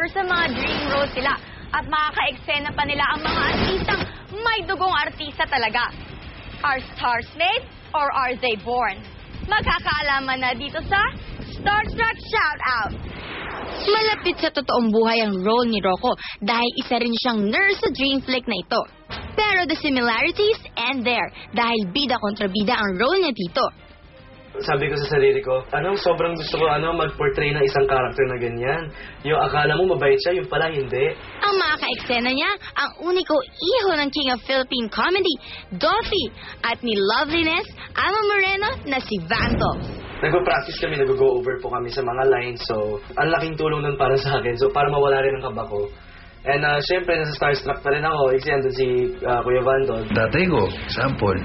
Survivor sa mga dream roles sila at makaka-eksena pa nila ang mga artistang may dugong artista talaga. Are stars made or are they born? Magkakaalaman na dito sa Starstruck Shoutout! Malapit sa totoong buhay ang role ni Rocco dahil isa rin siyang nurse sa dream flick na ito. Pero the similarities end there dahil bida kontra bida ang role niya dito. Sabi ko sa sarili ko, sobrang gusto ko mag-portray ng isang karakter na ganyan. Yung akala mo mabait siya, yung pala hindi. Ang makaka-eksena niya, ang uniko iho ng King of Philippine Comedy, Dolphy, at ni Loveliness, Alma Moreno na si Vanto. Nag-practice kami, nag-go over po kami sa mga lines, so ang laking tulong nun para sa akin, so para mawala rin ang kaba ko. And syempre, nasa Starstruck na rin ako, kasi andun si Kuya Vanto. Tatay ko, sample,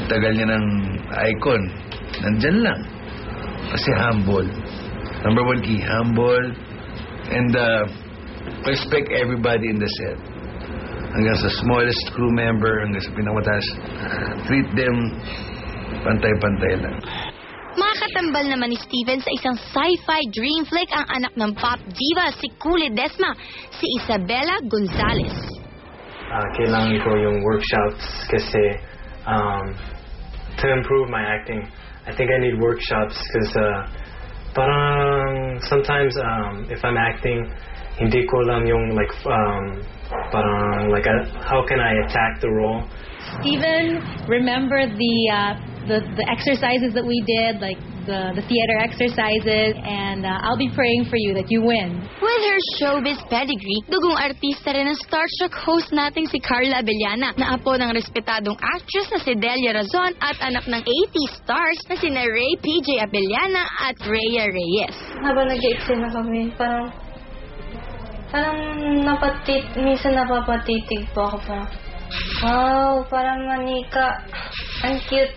tagal niya ng icon. Nandyan lang. Kasi humble. Number one key, humble. And respect everybody in the set. Hanggang sa smallest crew member, hanggang sa pinakamatas. Treat them pantay-pantay lang. Makakatambal naman ni Steven sa isang sci-fi dream flick ang anak ng pop diva si Cooley Desma, si Isabela Gonzalez. Kailangan ko yung workshops kasi to improve my acting. I think I need workshops because parang sometimes if I'm acting, hindi ko lang yung parang how can I attack the role? Steven, remember the exercises that we did, like the theater exercises, and I'll be praying for you that you win. With her showbiz pedigree, dugong artista rin ang Starstruck host nating si Carla Abellana, na apo ng respetadong actress na si Delia Razon at anak ng 80s stars na sina Ray PJ Abellana at Rhea Reyes. Habang nag-i-eksena kami, parang minsan napapatitig po ako, parang, wow, parang manika, ang cute.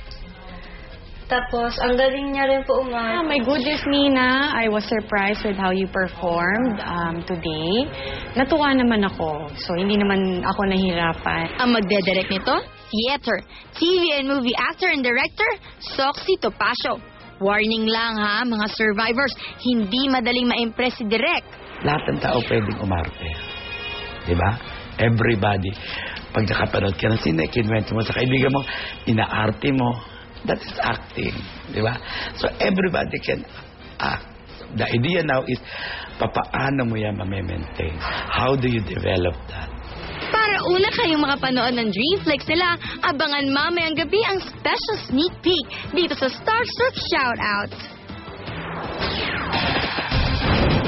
Tapos, ang galing niya rin po Oh my goodness, Nina. I was surprised with how you performed today. Natuwa naman ako. So, hindi naman ako nahirapan. Ang magdedirect nito, theater, TV and movie actor and director, Soxy Topacio. Warning lang ha, mga survivors, hindi madaling ma-impress si Direk. Lahat ng tao pwedeng umarte. Diba? Everybody. Pag nakapanood ka ng sine, kinwento mo sa kaibigan mo, inaarte mo. That is acting, di ba? So everybody can act. The idea now is, papaano mo yan ma-maintain? How do you develop that? Para una kayong makapanood ng dream flicks nila, abangan mamayang gabi ang special sneak peek dito sa Starstruck Shoutout.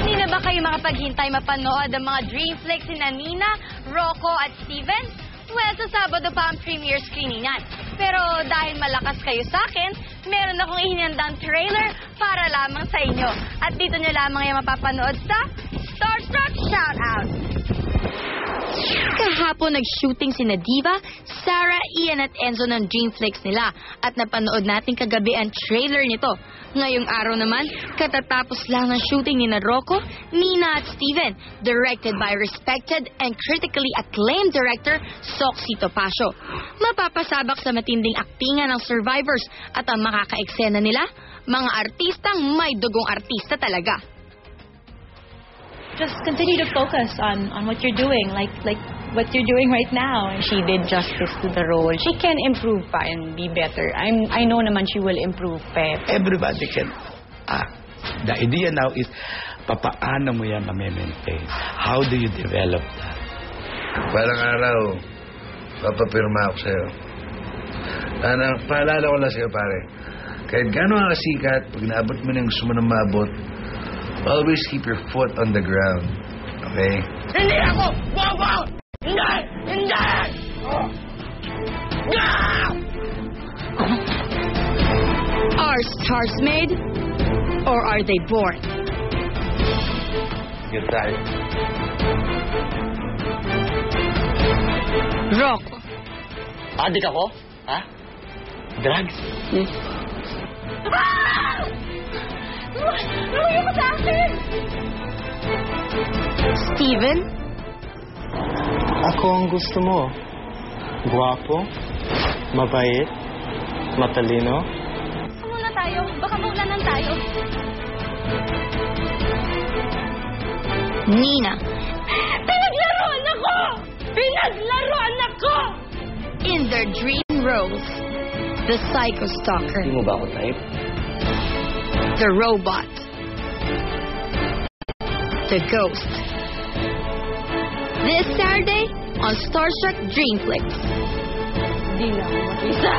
Hindi na ba kayo makapaghintay mapanood ang mga dream flicks ni Nina, Rocco at Steven? Well, sa Sabado pa ang premiere screening yan. Pero dahil malakas kayo sa akin, meron akong ihinandang trailer para lamang sa inyo. At dito nyo lamang yung mapapanood sa Starstruck Shoutout! Kahapon nag-shooting sina Diva, Sarah, Ian at Enzo ng dream flicks nila. At napanood natin kagabi ang trailer nito. Ngayong araw naman, katatapos lang ng shooting ni Rocco, Nina at Steven, directed by respected and critically acclaimed director Soxy Topacio. Mapapasabak sa matinding aktingan ng survivors at ang makaka-eksena nila, mga artistang may dugong artista talaga. Just continue to focus on what you're doing, like what you're doing right now. She did justice to the role. She can improve pa and be better. I know naman she will improve pa. Everybody can act. The idea now is, papaano mo yan ma-maintain? How do you develop that? Parang araw, papapirma ako sa'yo. Paalala ko lang sa'yo, pare. Kahit gano'n ang kasikat, pag naabot mo na yung gusto mo na maabot, always keep your foot on the ground. Okay? Hindi ako! Bobo! Hindi! Hindi! Are stars made? Or are they born? Get tired. Rocco. Adik ako? Ha? Drugs? Lumayo ka sa akin! Steven? Ako ang gusto mo. Guwapo, mabait, matalino. Muna tayo. Baka maulanan tayo. Nina. Pinaglaruan ako! Pinaglaruan ako! In their dream roles, the psycho stalker, Hindi mo ba ako type? the robot, the ghost. This Saturday on Starstruck Dreamflix. Di na ako mag-isa.